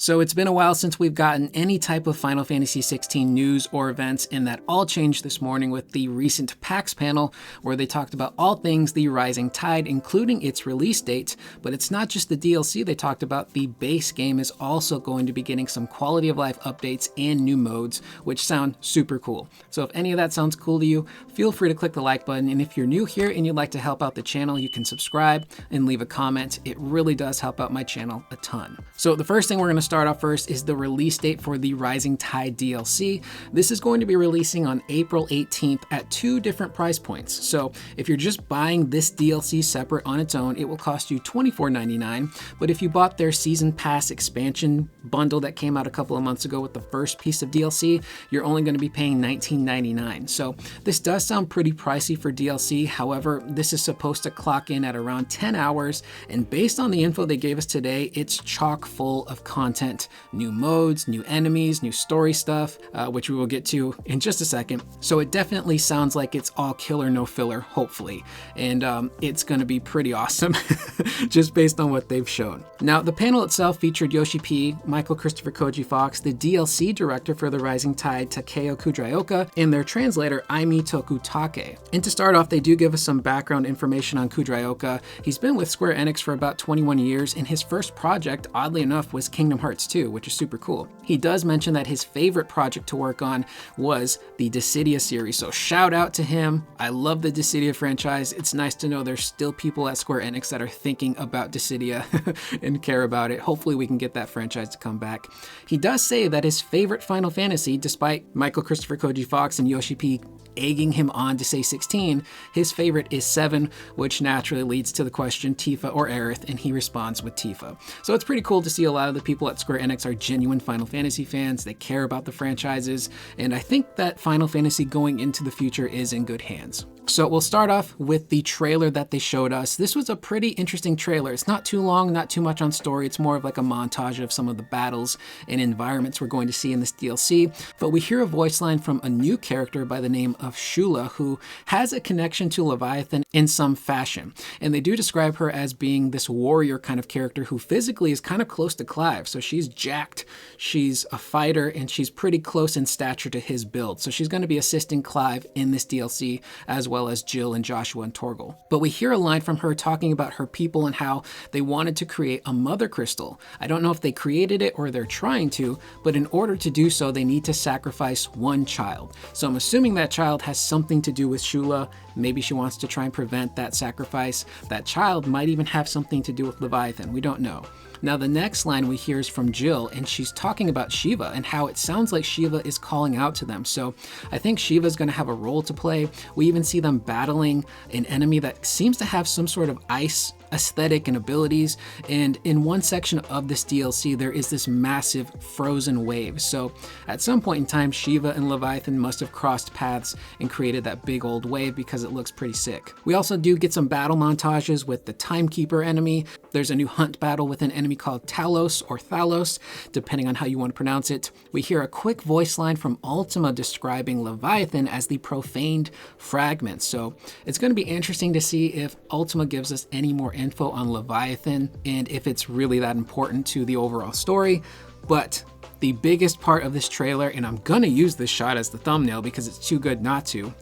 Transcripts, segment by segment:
So it's been a while since we've gotten any type of Final Fantasy XVI news or events, and that all changed this morning with the recent PAX panel where they talked about all things The Rising Tide, including its release date. But it's not just the DLC they talked about, the base game is also going to be getting some quality of life updates and new modes, which sound super cool. So if any of that sounds cool to you, feel free to click the like button, and if you're new here and you'd like to help out the channel, you can subscribe and leave a comment. It really does help out my channel a ton. So the first thing we're going to start off first is the release date for the Rising Tide DLC. This is going to be releasing on April 18th at 2 different price points. So if you're just buying this DLC separate on its own, it will cost you $24.99. But if you bought their Season Pass expansion bundle that came out a couple of months ago with the first piece of DLC, you're only going to be paying $19.99. So this does sound pretty pricey for DLC. However, this is supposed to clock in at around 10 hours. And based on the info they gave us today, it's chock full of content. New modes, new enemies, new story stuff, which we will get to in just a second. So it definitely sounds like it's all killer, no filler, hopefully. And it's going to be pretty awesome just based on what they've shown. Now, the panel itself featured Yoshi P, Michael Christopher Koji Fox, the DLC director for The Rising Tide, Takeo Kudraoka, and their translator, Aimi Tokutake. And to start off, they do give us some background information on Kudraoka. He's been with Square Enix for about 21 years, and his first project, oddly enough, was Kingdom Hearts 2, which is super cool. He does mention that his favorite project to work on was the Dissidia series, so shout out to him. I love the Dissidia franchise. It's nice to know there's still people at Square Enix that are thinking about Dissidia and care about it. Hopefully we can get that franchise to come back. He does say that his favorite Final Fantasy, despite Michael Christopher Koji Fox and Yoshi P egging him on to say 16, his favorite is 7, which naturally leads to the question Tifa or Aerith, and he responds with Tifa. So it's pretty cool to see a lot of the people at Square Enix are genuine Final Fantasy fans. They care about the franchises, and I think that Final Fantasy going into the future is in good hands. So we'll start off with the trailer that they showed us. This was a pretty interesting trailer. It's not too long, not too much on story. It's more of like a montage of some of the battles and environments we're going to see in this DLC. But we hear a voice line from a new character by the name of Shula, who has a connection to Leviathan in some fashion. And they do describe her as being this warrior kind of character who physically is kind of close to Clive. So she's jacked, she's a fighter, and she's pretty close in stature to his build. So she's going to be assisting Clive in this DLC, as well as Jill and Joshua and Torgal. But we hear a line from her talking about her people and how they wanted to create a mother crystal. I don't know if they created it or they're trying to, but in order to do so, they need to sacrifice one child. So I'm assuming that child has something to do with Shula. Maybe she wants to try and prevent that sacrifice. That child might even have something to do with Leviathan. We don't know. Now, the next line we hear is from Jill, and she's talking about Shiva and how it sounds like Shiva is calling out to them. So I think Shiva is going to have a role to play. We even see them battling an enemy that seems to have some sort of ice aesthetic and abilities, and in one section of this DLC there is this massive frozen wave. So at some point in time, Shiva and Leviathan must have crossed paths and created that big old wave because it looks pretty sick. We also do get some battle montages with the Timekeeper enemy. There's a new hunt battle with an enemy called Talos or Thalos, depending on how you want to pronounce it. We hear a quick voice line from Ultima describing Leviathan as the profaned fragment. So it's going to be interesting to see if Ultima gives us any more info on Leviathan and if it's really that important to the overall story. But the biggest part of this trailer, and I'm gonna use this shot as the thumbnail because it's too good not to,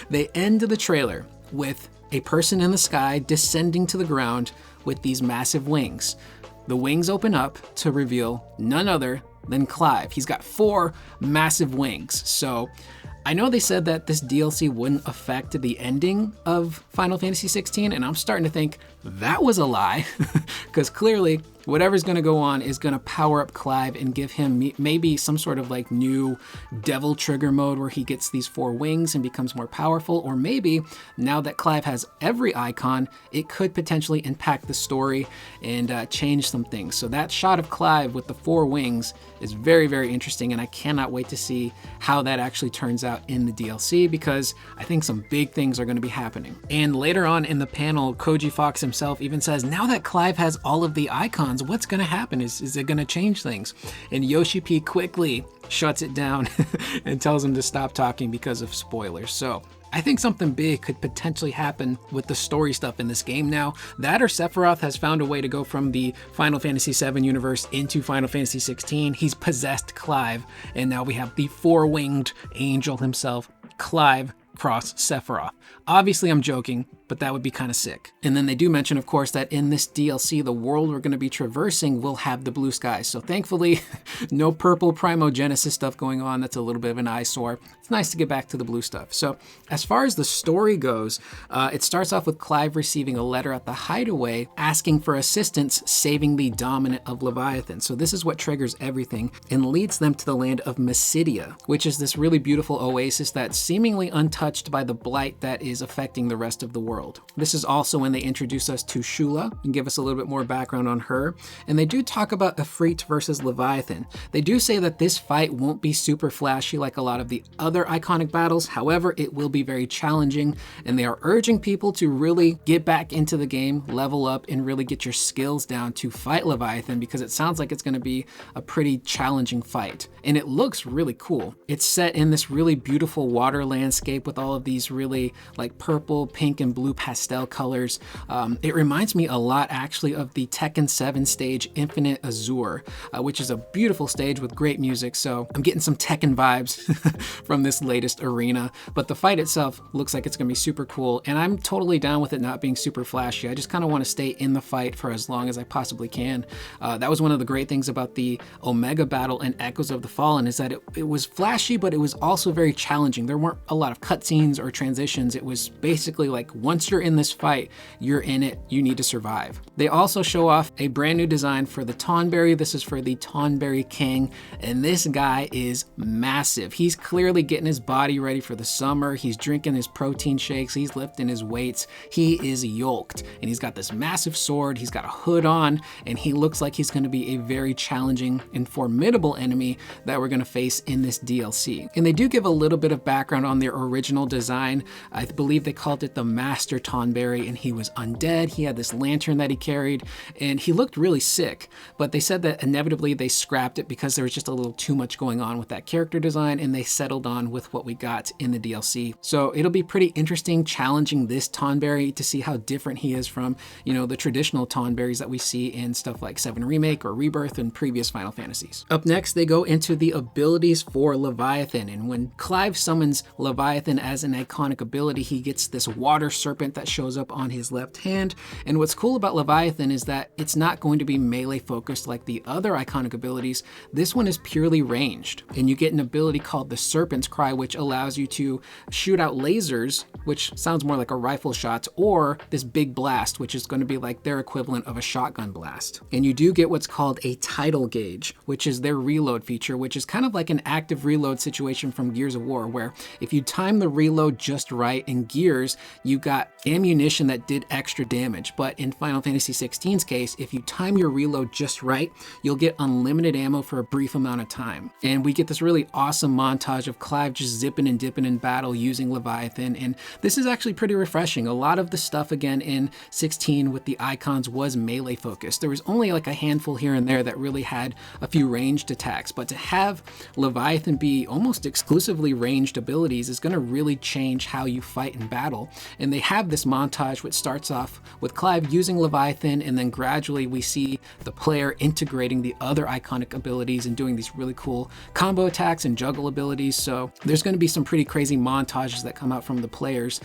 they end the trailer with a person in the sky descending to the ground with these massive wings. The wings open up to reveal none other than Clive. He's got 4 massive wings. So I know they said that this DLC wouldn't affect the ending of Final Fantasy XVI, and I'm starting to think that was a lie, because clearly whatever's going to go on is going to power up Clive and give him maybe some sort of like new devil trigger mode where he gets these 4 wings and becomes more powerful. Or maybe now that Clive has every icon, it could potentially impact the story and change some things. So that shot of Clive with the 4 wings is very, very interesting, and I cannot wait to see how that actually turns out in the DLC, because I think some big things are going to be happening. And later on in the panel, Koji Fox himself even says, now that Clive has all of the icons, what's going to happen? Is it going to change things? And Yoshi P quickly shuts it down and tells him to stop talking because of spoilers. So I think something big could potentially happen with the story stuff in this game now. That or Sephiroth has found a way to go from the Final Fantasy VII universe into Final Fantasy 16. He's possessed Clive, and now we have the four-winged angel himself, Clive cross Sephiroth. Obviously, I'm joking, but that would be kind of sick. And then they do mention, of course, that in this DLC, the world we're going to be traversing will have the blue skies. So thankfully, no purple Primogenesis stuff going on. That's a little bit of an eyesore. It's nice to get back to the blue stuff. So as far as the story goes, it starts off with Clive receiving a letter at the hideaway asking for assistance saving the dominant of Leviathan. So this is what triggers everything and leads them to the land of Mysidia, which is this really beautiful oasis that's seemingly untouched by the blight that is affecting the rest of the world. This is also when they introduce us to Shula and give us a little bit more background on her. And they do talk about Ifrit versus Leviathan. They do say that this fight won't be super flashy like a lot of the other iconic battles. However, it will be very challenging, and they are urging people to really get back into the game, level up, and really get your skills down to fight Leviathan, because it sounds like it's going to be a pretty challenging fight. And it looks really cool. It's set in this really beautiful water landscape with all of these really like purple, pink, and blue pastel colors. It reminds me a lot actually of the Tekken 7 stage Infinite Azure, which is a beautiful stage with great music. So I'm getting some Tekken vibes from this latest arena, but the fight itself looks like it's gonna be super cool, and I'm totally down with it not being super flashy. I just kind of want to stay in the fight for as long as I possibly can. That was one of the great things about the Omega battle and Echoes of the Fallen, is that it was flashy, but it was also very challenging. There weren't a lot of cutscenes or transitions. It was basically like, once you're in this fight, you're in it, you need to survive. They also show off a brand new design for the Tonberry. This is for the Tonberry King, and this guy is massive. He's clearly getting his body ready for the summer. He's drinking his protein shakes, he's lifting his weights. He is yoked, and he's got this massive sword, he's got a hood on, and he looks like he's gonna be a very challenging and formidable enemy that we're gonna face in this DLC. And they do give a little bit of background on their original design. I believe they called it the Master Tonberry, and he was undead. He had this lantern that he carried, and he looked really sick, but they said that inevitably they scrapped it because there was just a little too much going on with that character design, and they settled on with what we got in the DLC. So it'll be pretty interesting challenging this Tonberry to see how different he is from, you know, the traditional Tonberries that we see in stuff like 7 Remake or Rebirth and previous Final Fantasies. Up next, they go into the abilities for Leviathan, and when Clive summons Leviathan as an iconic ability, he gets this water serpent that shows up on his left hand. And what's cool about Leviathan is that it's not going to be melee focused like the other iconic abilities. This one is purely ranged, and you get an ability called the Serpent's Cry, which allows you to shoot out lasers, which sounds more like a rifle shot, or this big blast, which is going to be like their equivalent of a shotgun blast. And you do get what's called a tidal gauge, which is their reload feature, which is kind of like an active reload situation from Gears of War, where if you time the reload just right in Gears, you got ammunition that did extra damage. But in Final Fantasy XVI's case, if you time your reload just right, you'll get unlimited ammo for a brief amount of time. And we get this really awesome montage of Clive just zipping and dipping in battle using Leviathan, and this is actually pretty refreshing. A lot of the stuff again in 16 with the icons was melee focused. There was only like a handful here and there that really had a few ranged attacks, but to have Leviathan be almost exclusively ranged abilities is going to really change how you fight in battle. And they have this montage which starts off with Clive using Leviathan, and then gradually we see the player integrating the other iconic abilities and doing these really cool combo attacks and juggle abilities. So there's going to be some pretty crazy montages that come out from the players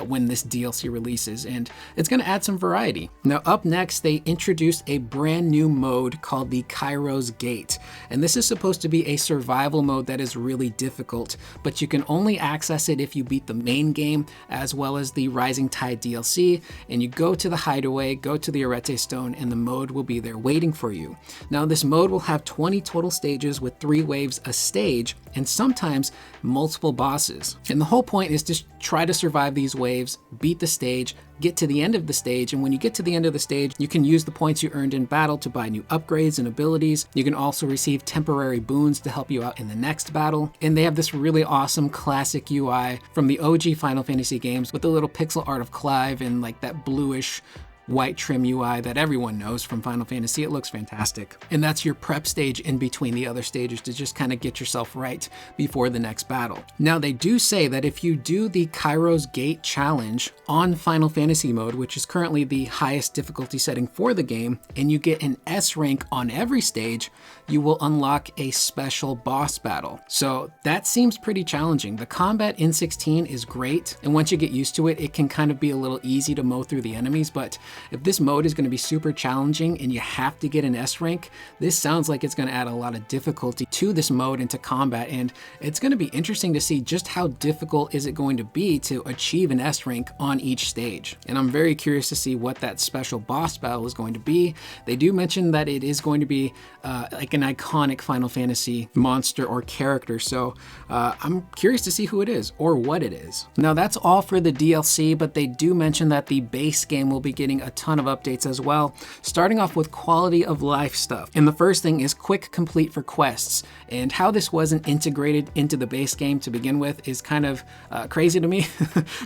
when this DLC releases, and it's going to add some variety. Now up next, they introduced a brand new mode called the Kairos Gate, and this is supposed to be a survival mode that is really difficult, but you can only access it if you beat the main game as well as the Rising Tide DLC, and you go to the hideaway, go to the Arete Stone, and the mode will be there waiting for you. Now this mode will have 20 total stages with 3 waves a stage, and sometimes multiple bosses. And the whole point is to try to survive these waves, beat the stage, get to the end of the stage, and when you get to the end of the stage, you can use the points you earned in battle to buy new upgrades and abilities. You can also receive temporary boons to help you out in the next battle. And they have this really awesome classic UI from the OG Final Fantasy games with the little pixel art of Clive and like that bluish white trim UI that everyone knows from Final Fantasy. It looks fantastic. And that's your prep stage in between the other stages to just kind of get yourself right before the next battle. Now, they do say that if you do the Kairos Gate challenge on Final Fantasy mode, which is currently the highest difficulty setting for the game, and you get an S rank on every stage, you will unlock a special boss battle. So that seems pretty challenging. The combat in 16 is great, and once you get used to it, it can kind of be a little easy to mow through the enemies, but if this mode is going to be super challenging and you have to get an S rank, this sounds like it's going to add a lot of difficulty to this mode and to combat, and it's going to be interesting to see just how difficult is it going to be to achieve an S rank on each stage. And I'm very curious to see what that special boss battle is going to be. They do mention that it is going to be like an iconic Final Fantasy monster or character, so I'm curious to see who it is or what it is. Now, that's all for the DLC, but they do mention that the base game will be getting a ton of updates as well, starting off with quality of life stuff. And the first thing is quick complete for quests, and how this wasn't integrated into the base game to begin with is kind of crazy to me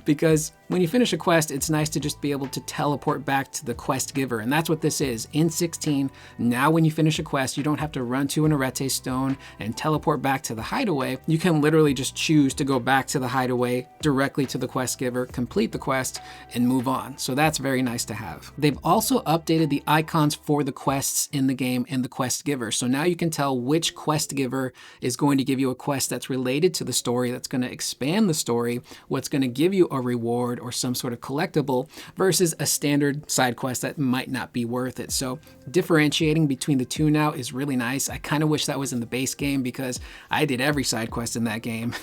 because when you finish a quest, it's nice to just be able to teleport back to the quest giver, and that's what this is. In 16, now when you finish a quest, you don't have to run to an Arete stone and teleport back to the hideaway. You can literally just choose to go back to the hideaway directly to the quest giver, complete the quest, and move on. So that's very nice to have. They've also updated the icons for the quests in the game and the quest giver. So now you can tell which quest giver is going to give you a quest that's related to the story, that's going to expand the story, what's going to give you a reward or some sort of collectible, versus a standard side quest that might not be worth it. So differentiating between the two now is really nice. I kind of wish that was in the base game because I did every side quest in that game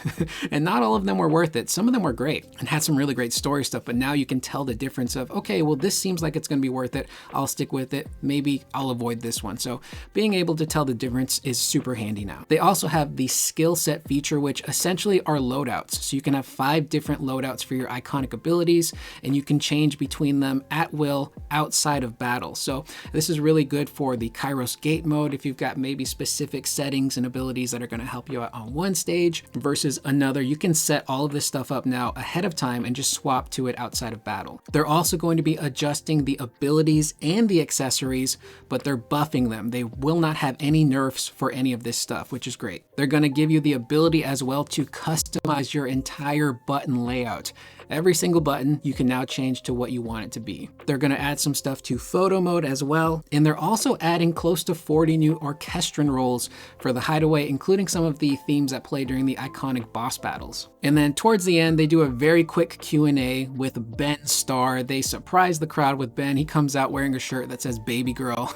and not all of them were worth it. Some of them were great and had some really great story stuff, but now you can tell the difference of, okay, well, this seems like it's going to be worth it. I'll stick with it. Maybe I'll avoid this one. So being able to tell the difference is super handy now. They also have the skill set feature, which essentially are loadouts. So you can have 5 different loadouts for your iconic abilities, and you can change between them at will outside of battle. So this is really good for the Kairos Gate mode if you've got maybe specific settings and abilities that are going to help you out on one stage versus another. You can set all of this stuff up now ahead of time and just swap to it outside of battle. They're also going to be adjusting the abilities and the accessories, but they're buffing them. They will not have any nerfs for any of this stuff, which is great. They're going to give you the ability as well to customize your entire button layout. Every single button you can now change to what you want it to be. They're going to add some stuff to photo mode as well, and they're also adding close to 40 new orchestrion roles for the hideaway, including some of the themes that play during the iconic boss battles. And then towards the end, they do a very quick Q&A with Ben Starr. They surprise the crowd with Ben. He comes out wearing a shirt that says baby girl,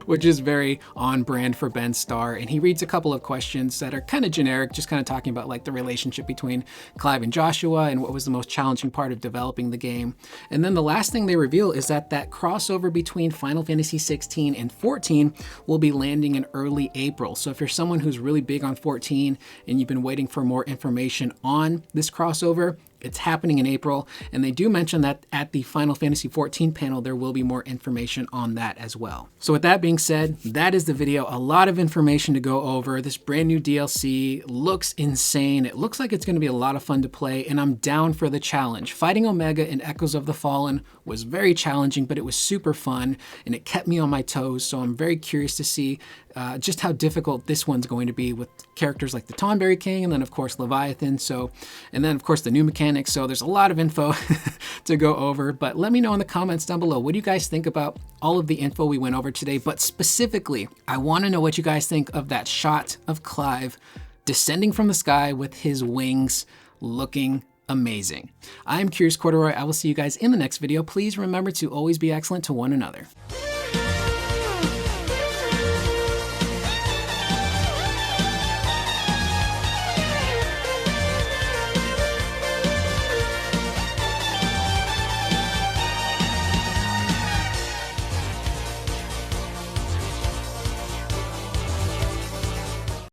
which is very on brand for Ben Starr. And he reads a couple of questions that are kind of generic, just kind of talking about like the relationship between Clive and Joshua and what was the most challenging part of developing the game. And then the last thing they reveal is that crossover between Final Fantasy 16 and 14 will be landing in early April. So if you're someone who's really big on 14 and you've been waiting for more information on this crossover, it's happening in April, and they do mention that at the Final Fantasy XIV panel, there will be more information on that as well. So with that being said, that is the video. A lot of information to go over. This brand new DLC looks insane. It looks like it's going to be a lot of fun to play, and I'm down for the challenge. Fighting Omega in Echoes of the Fallen was very challenging, but it was super fun, and it kept me on my toes, so I'm very curious to see just how difficult this one's going to be with characters like the Tonberry King, and then of course Leviathan, and then of course the new mechanics. So there's a lot of info to go over, but let me know in the comments down below, what do you guys think about all of the info we went over today? But specifically, I want to know what you guys think of that shot of Clive descending from the sky with his wings looking amazing. I'm Curious Corduroy. I will see you guys in the next video. Please remember to always be excellent to one another.